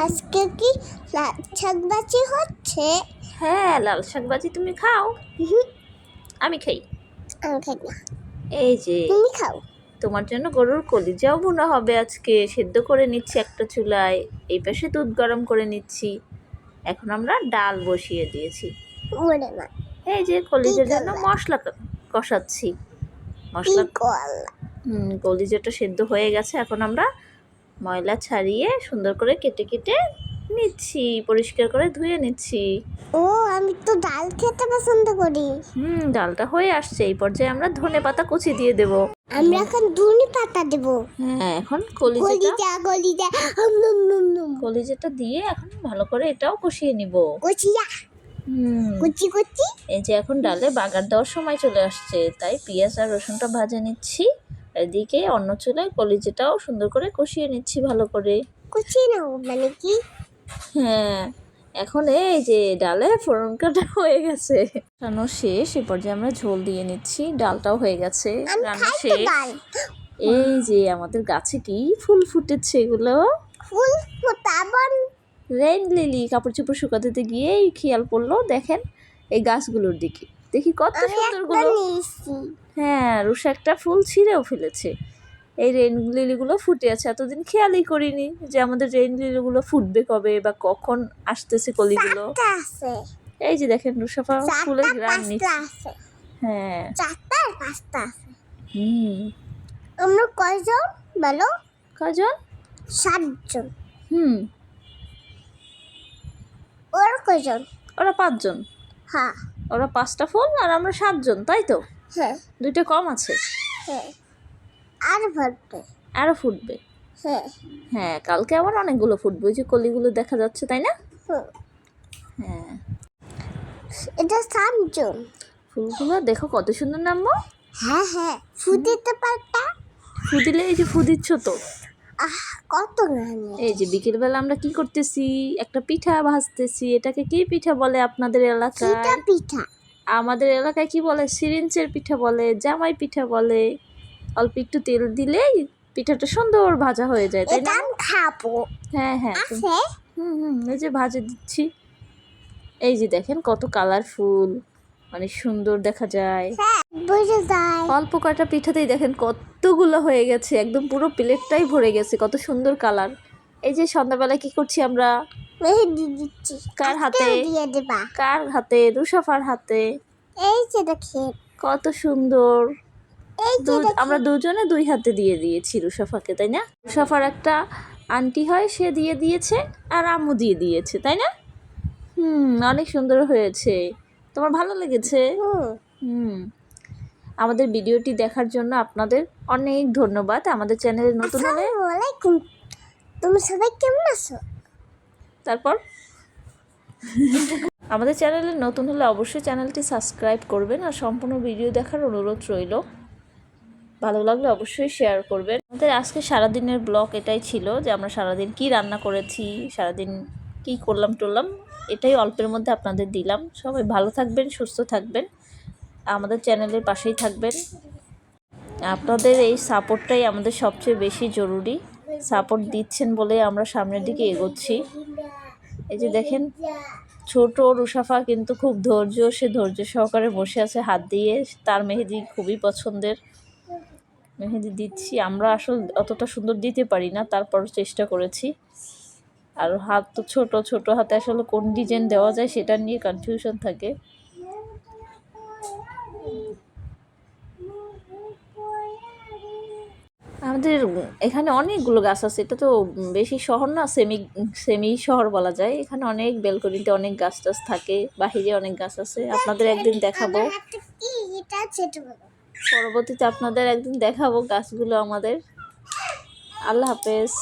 আজকে কি লাল শাক ভাজি হচ্ছে? হ্যাঁ, লাল শাক ভাজি তুমি খাও? আমি খাই। আমি খাই না। এই যে তুমি খাও। তোমার জন্য গরুর কলিজাও ভুনা হবে আজকে। সেদ্ধ করে নিচ্ছি একটা চুলায়, এই পাশে দুধ গরম করে নিচ্ছি। এখন আমরা ডাল বসিয়ে দিয়েছি। ওরে মা, এই যে কলিজার জন্য করলা? মশলা কষাচ্ছি। কি মশলা করলা? কলিজাটা সেদ্ধ হয়ে গেছে। এখন আমরা ময়লা ছাড়িয়ে সুন্দর করে কেটে কেটে নিচ্ছি, পরিষ্কার করে ধুয়ে নিচ্ছি। ও, আমি তো ডাল খেতে পছন্দ করি। ডালটা হয়ে আসছে। এই পর্যায়ে আমরা ধনেপাতা কুচি দিয়ে দেব। আমরা এখন ধনে পাতা দেব। হ্যাঁ, এখন কলিজা কলিজাটা দিয়ে এখন ভালো করে এটাও কষিয়ে নিব। কচিয়া কুচি কুচি। এই যে এখন ডালে বাগার দেওয়ার সময় চলে আসছে, তাই পেঁয়াজ আর রসুনটা ভাজে নিচ্ছি। এদিকে অন্য চুলায় কলিজাটাও সুন্দর করে কষিয়ে নিচ্ছি ভালো করে। কুচি নাও মানে কি? হ্যাঁ, এখন এই যে ডালে ফোড়ন কাটা হয়ে গেছে, রান্না শেষ। এ পর্যায়ে আমরা ঝোল দিয়ে নিচ্ছি। ডালটাও হয়ে গেছে, রান্না শেষ। এই যে আমাদের গাছে কি ফুল ফুটেছে, এগুলো ফুল ফোটাবন রেইন লিলি। কাপড় চোপড় শুকাতে গিয়েই খেয়াল পড়লো, দেখেন এই গাছগুলোর দিকে, দেখি কত সুন্দর গুলো। হ্যাঁ, রুষা একটা ফুল ছিঁড়েও ফেলেছে। এই রেইন লিলিগুলো ফুটে আছে, এতদিন খেয়ালই করিনি যে আমাদের রেইন লিলিগুলো ফুটবে কবে বা কখন আসতেছে কলিগুলো। এই যে দেখেন রুষাফা ফুলের গ্রাম নিচ্ছে। হ্যাঁ, 4টা আর 5টা আছে। আমরা কয়জন বলো? কয়জন? 7 জন। ওরা কয়জন? ওরা 5 জন। হ্যাঁ, ওরা 5টা ফুল আর আমরা 7 জন, তাই তো? হ্যাঁ, 2টা কম আছে। হ্যাঁ, আর ফুটবে। আরো ফুটবে। হ্যাঁ, হ্যাঁ, কালকে আবার অনেকগুলো ফুটবে, ওই যে কলিগুলো দেখা যাচ্ছে, তাই না? হ্যাঁ, এটা 7 জন। ফুলগুলো দেখো কত সুন্দর নামবো। হ্যাঁ হ্যাঁ, ফুদিতে পারতা? ফুদিলে এই যে ফুদিচ্ছ তো। কত গান। এই যে বিকেলবেলা আমরা কি করতেছি, একটা পিঠা ভাজতেছি। এটাকে কি পিঠা বলে আপনাদের এলাকায়? পিঠা। আমাদের এলাকায় কি বলে? সিরিঞ্চের পিঠা বলে, জামাই পিঠা বলে। অল্প একটু তেল দিলেই পিঠাটা সুন্দর ভাজা হয়ে যায়, তাই না? খাবো। হ্যাঁ হ্যাঁ, এই যে ভাজে দিচ্ছি। এই যে দেখেন কত কালারফুল, অনেক সুন্দর দেখা যায়। অল্প কয়টা পিঠাতেই দেখেন কতগুলো হয়ে গেছে, একদম পুরো প্লেটটাই ভরে গেছে, কত সুন্দর কালার। এই যে সন্ধ্যাবেলা কি করছি আমরা? মেহেদি দিচ্ছি। কার হাতে? দিয়ে দেবা। কার হাতে? রুষাফার হাতে। এই যে দেখেন কত সুন্দর। আমরা দুজনে 2 হাতে দিয়ে দিয়েছি রুষাফাকে, তাই না? রুষাফার একটা আন্টি হয়, সে দিয়ে দিয়েছে, আর আম্মু দিয়ে দিয়েছে, তাই না? অনেক সুন্দর হয়েছে। তোমার ভালো লেগেছে? আমাদের ভিডিওটি দেখার জন্য আপনাদের অনেক ধন্যবাদ। আমাদের চ্যানেলে নতুন হলে তুমি সবাই কেমন আছো? তারপর আমাদের চ্যানেলে নতুন হলে অবশ্যই চ্যানেলটি সাবস্ক্রাইব করবেন আর সম্পূর্ণ ভিডিও দেখার অনুরোধ রইল। ভালো লাগলে অবশ্যই শেয়ার করবেন। আমাদের আজকে সারাদিনের ব্লগ এটাই ছিল, যে আমরা সারাদিন কি রান্না করেছি, সারাদিন কি করলাম টরলাম, এটাই অল্পের মধ্যে আপনাদের দিলাম। সবাই ভালো থাকবেন, সুস্থ থাকবেন, আমাদের চ্যানেলের পাশেই থাকবেন। আপনাদের এই সাপোর্টটাই আমাদের সবচেয়ে বেশি জরুরি। সাপোর্ট দিচ্ছেন বলে আমরা সামনের দিকে এগোচ্ছি। এই যে দেখেন ছোট রুষাফা কিন্তু খুব সে ধৈর্য সহকারে বসে আছে হাত দিয়ে। তার মেহেদি খুবই পছন্দের, মেহেদি দিচ্ছি। আমরা আসলে অতটা সুন্দর দিতে পারি না, তারপর চেষ্টা করেছি। আর হাত তো ছোট হাতে আসলে কোন ডিজাইন দেওয়া যায় সেটা নিয়ে কনফিউশন থাকে। আমাদের এখানে অনেকগুলো গাছ আছে, এটা তো বেশি শহর না, সেমি শহর বলা যায়। এখানে অনেক ব্যালকনিতে অনেক গাছ টাছ থাকে, বাহিরে অনেক গাছ আছে। আপনাদের একদিন দেখাবো, পরবর্তীতে আপনাদের একদিন দেখাবো গাছগুলো আমাদের। আল্লাহ হাফেজ।